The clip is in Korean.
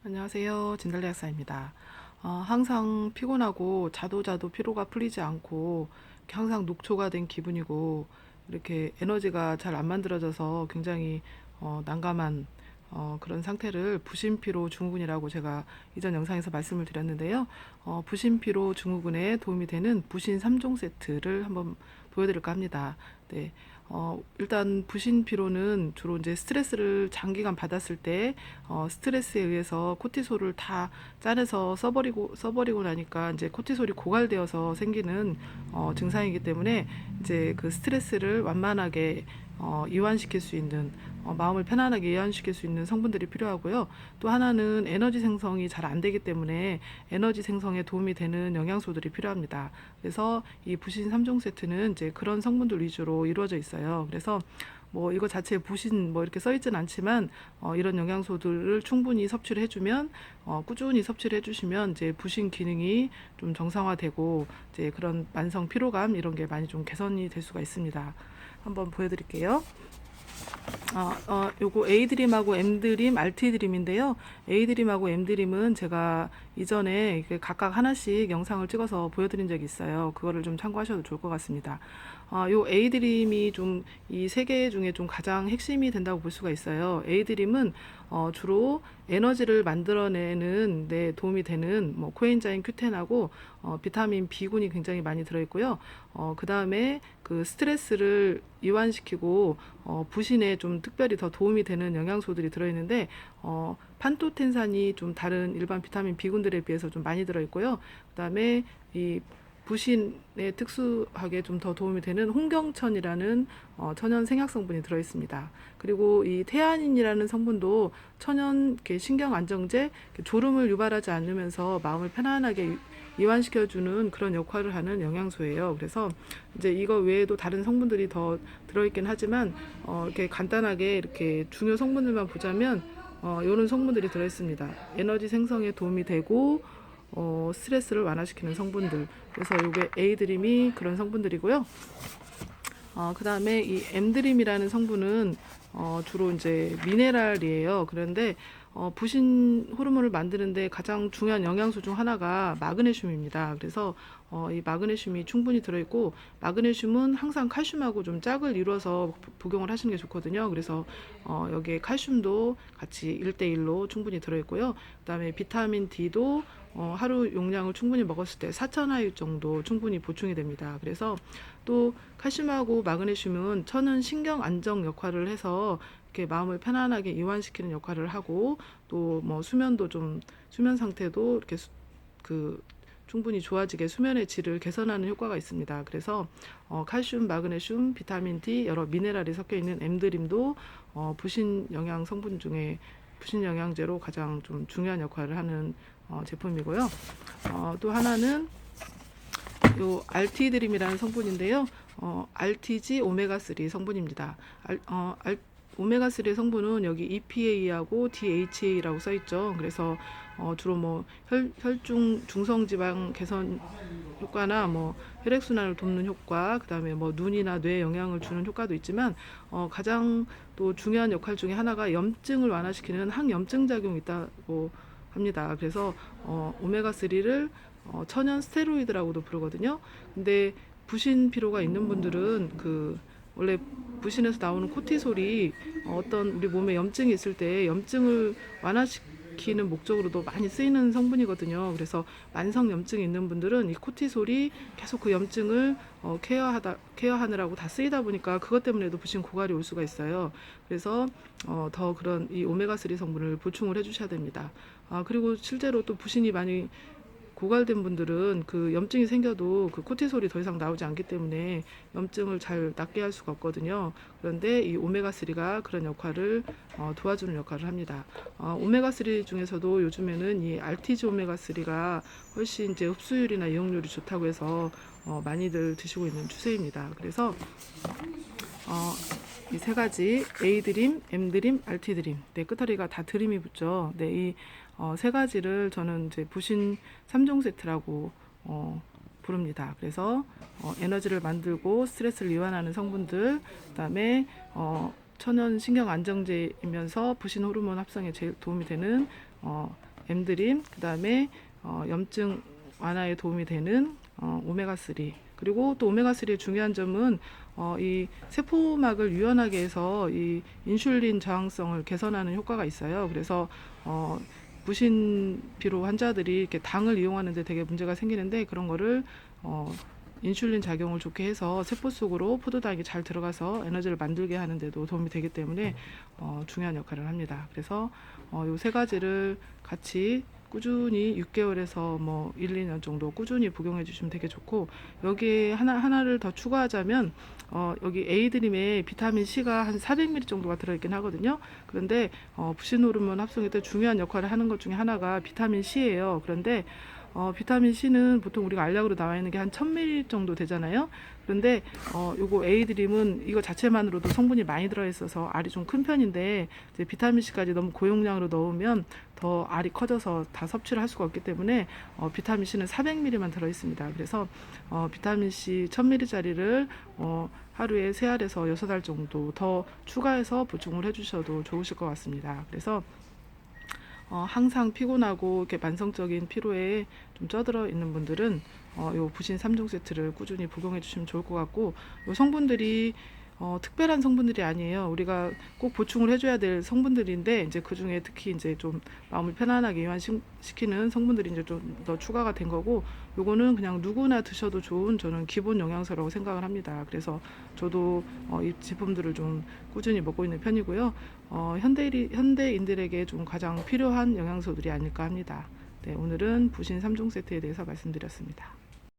안녕하세요. 진달래 약사입니다. 항상 피곤하고 자도 피로가 풀리지 않고 이렇게 항상 녹초가 된 기분이고 이렇게 에너지가 잘 안 만들어져서 굉장히 난감한 그런 상태를 부신피로 증후군이라고 제가 이전 영상에서 말씀을 드렸는데요. 부신피로 증후군에 도움이 되는 부신 3종 세트를 한번 보여드릴까 합니다. 네. 일단 부신 피로는 주로 이제 스트레스를 장기간 받았을 때 스트레스에 의해서 코티솔을 다 짜내서 써버리고 나니까 이제 코티솔이 고갈되어서 생기는 증상이기 때문에 이제 그 스트레스를 완만하게 이완시킬 수 있는 마음을 편안하게 이완시킬 수 있는 성분들이 필요하고요. 또 하나는 에너지 생성이 잘 안 되기 때문에 에너지 생성에 도움이 되는 영양소들이 필요합니다. 그래서 이 부신 3종 세트는 이제 그런 성분들 위주로 이루어져 있어요. 그래서 뭐 이거 자체에 부신 뭐 이렇게 써 있진 않지만 이런 영양소들을 충분히 섭취를 해주면 꾸준히 섭취를 해주시면 이제 부신 기능이 좀 정상화되고 이제 그런 만성 피로감 이런 게 많이 좀 개선이 될 수가 있습니다. 한번 보여드릴게요. 요거 A드림하고 M드림, RT드림인데요. A드림하고 M드림은 제가 이전에 각각 하나씩 영상을 찍어서 보여드린 적이 있어요. 그거를 좀 참고하셔도 좋을 것 같습니다. 요 A드림이 좀 이 세 개 중에 좀 가장 핵심이 된다고 볼 수가 있어요. A드림은 주로 에너지를 만들어내는 데 도움이 되는 뭐 코엔자임 Q10하고 비타민 B군이 굉장히 많이 들어있고요. 그 다음에 그 스트레스를 이완시키고 부신에 좀 특별히 더 도움이 되는 영양소들이 들어있는데 판토텐산이 좀 다른 일반 비타민 B군들에 비해서 좀 많이 들어있고요. 그 다음에 이 부신에 특수하게 좀 더 도움이 되는 홍경천이라는 천연 생약 성분이 들어 있습니다. 그리고 이 테아닌이라는 성분도 천연 신경 안정제, 졸음을 유발하지 않으면서 마음을 편안하게 이완시켜주는 그런 역할을 하는 영양소예요. 그래서 이제 이거 외에도 다른 성분들이 더 들어있긴 하지만 이렇게 간단하게 이렇게 중요 성분들만 보자면 이런 성분들이 들어있습니다. 에너지 생성에 도움이 되고 스트레스를 완화시키는 성분들. 그래서 이게 A드림이 그런 성분들이고요. 그 다음에 이 M드림이라는 성분은 주로 이제 미네랄이에요. 그런데 부신 호르몬을 만드는데 가장 중요한 영양소 중 하나가 마그네슘입니다. 그래서 이 마그네슘이 충분히 들어있고, 마그네슘은 항상 칼슘하고 좀 짝을 이루어서 복용을 하시는 게 좋거든요. 그래서 여기에 칼슘도 같이 1대1로 충분히 들어있고요. 그 다음에 비타민 D도 하루 용량을 충분히 먹었을 때 4,000IU 정도 충분히 보충이 됩니다. 그래서 또 칼슘하고 마그네슘은 천은 신경 안정 역할을 해서 이렇게 마음을 편안하게 이완시키는 역할을 하고, 또 뭐 수면도 좀 수면 상태도 이렇게 그 충분히 좋아지게 수면의 질을 개선하는 효과가 있습니다. 그래서 칼슘, 마그네슘, 비타민 D 여러 미네랄이 섞여 있는 M드림도 부신 영양 성분 중에 부신 영양제로 가장 좀 중요한 역할을 하는 제품이고요. 또 하나는 요 RT드림이라는 성분인데요. RTG 오메가3 성분입니다. 오메가3의 성분은 여기 EPA하고 DHA라고 써있죠. 그래서 주로 뭐 혈중 중성지방 개선 효과나 뭐 혈액순환을 돕는 효과, 그 다음에 뭐 눈이나 뇌에 영향을 주는 효과도 있지만 가장 또 중요한 역할 중에 하나가 염증을 완화시키는 항염증 작용이 있다고 합니다. 그래서 오메가3를 천연 스테로이드라고도 부르거든요. 근데 부신 피로가 있는 분들은 그 원래 부신에서 나오는 코티솔이 어떤 우리 몸에 염증이 있을 때 염증을 완화시키는 목적으로도 많이 쓰이는 성분이거든요. 그래서 만성 염증이 있는 분들은 이 코티솔이 계속 그 염증을 케어하느라고 다 쓰이다 보니까 그것 때문에도 부신 고갈이 올 수가 있어요. 그래서 더 그런 이 오메가3 성분을 보충을 해주셔야 됩니다. 그리고 실제로 또 부신이 많이 고갈된 분들은 그 염증이 생겨도 그 코티솔이 더 이상 나오지 않기 때문에 염증을 잘 낫게 할 수가 없거든요. 그런데 이 오메가3가 그런 역할을 도와주는 역할을 합니다. 오메가3 중에서도 요즘에는 이 RTG 오메가3가 훨씬 이제 흡수율이나 이용률이 좋다고 해서 많이들 드시고 있는 추세입니다. 그래서 이 세 가지 A드림, M드림, RT드림, 네, 끝허리가 다 드림이 붙죠. 네, 이 세 가지를 저는 이제 부신 3종 세트라고 부릅니다. 그래서 에너지를 만들고 스트레스를 이완하는 성분들, 그다음에 천연 신경 안정제이면서 부신 호르몬 합성에 제일 도움이 되는 M드림, 그 다음에 염증 완화에 도움이 되는 오메가3. 그리고 또 오메가3의 중요한 점은 이 세포막을 유연하게 해서 이 인슐린 저항성을 개선하는 효과가 있어요. 그래서 부신피로 환자들이 이렇게 당을 이용하는데 되게 문제가 생기는데, 그런 거를 인슐린 작용을 좋게 해서 세포 속으로 포도당이 잘 들어가서 에너지를 만들게 하는데도 도움이 되기 때문에 중요한 역할을 합니다. 그래서 요 세 가지를 같이 꾸준히 6개월에서 뭐 1, 2년 정도 꾸준히 복용해 주시면 되게 좋고, 여기에 하나를 더 추가하자면 여기 A드림에 비타민 C가 한 400ml 정도가 들어있긴 하거든요. 그런데 부신 호르몬 합성에 때 중요한 역할을 하는 것 중에 하나가 비타민 C예요. 그런데 비타민 C는 보통 우리가 알약으로 나와 있는 게 한 1000ml 정도 되잖아요. 그런데 요거 A드림은 이거 자체만으로도 성분이 많이 들어있어서 알이 좀 큰 편인데, 이제 비타민 C까지 너무 고용량으로 넣으면 더 알이 커져서 다 섭취를 할 수가 없기 때문에 비타민 C는 400ml만 들어있습니다. 그래서 비타민 C 1000ml짜리를 하루에 3알에서 6알 정도 더 추가해서 보충을 해주셔도 좋으실 것 같습니다. 그래서 항상 피곤하고 이렇게 만성적인 피로에 좀 쪄들어 있는 분들은 요 부신 3종 세트를 꾸준히 복용해 주시면 좋을 것 같고, 요 성분들이 특별한 성분들이 아니에요. 우리가 꼭 보충을 해줘야 될 성분들인데, 이제 그 중에 특히 이제 좀 마음을 편안하게 이완시키는 성분들이 이제 좀 더 추가가 된 거고, 요거는 그냥 누구나 드셔도 좋은 저는 기본 영양소라고 생각을 합니다. 그래서 저도 이 제품들을 좀 꾸준히 먹고 있는 편이고요. 현대인들에게 좀 가장 필요한 영양소들이 아닐까 합니다. 네, 오늘은 부신 3종 세트에 대해서 말씀드렸습니다.